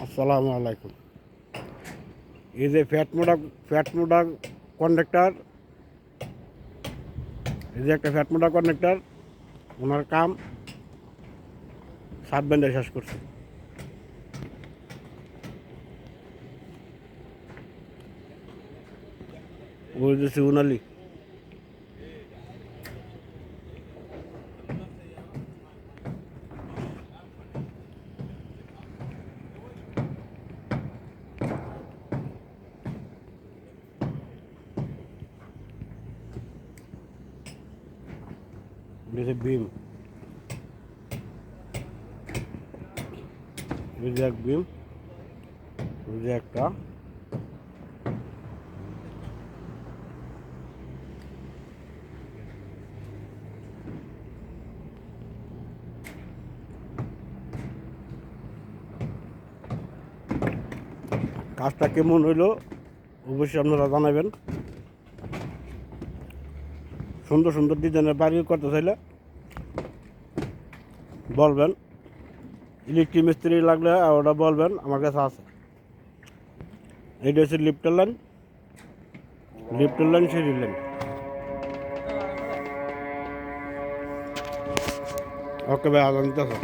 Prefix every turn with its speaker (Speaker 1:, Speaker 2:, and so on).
Speaker 1: আসসালামু আলাইকুম। এই যে ফ্যাট মোডা কন্ডাক্টর, এই যে একটা ফ্যাট মোডা কন্ডাক্টর, ওনার কাম 7 ব্যান্ডে শেষ করছে। ওই যে শিবনালি বিম, এই যে এক বিম, এই যে একটা কাজটা কেমন হইলো অবশ্যই আপনারা জানাবেন। সুন্দর সুন্দর ডিজাইনের বাড়ি করতে চাইলে বলবেন। ইলেকট্রিক মিস্ত্রি লাগলে ওটা বলবেন, আমার কাছে আছে। এইটা হচ্ছে লিফটের লাইন সিঁড়ির লাইন। ওকে ভাই, আগামীতে আছে।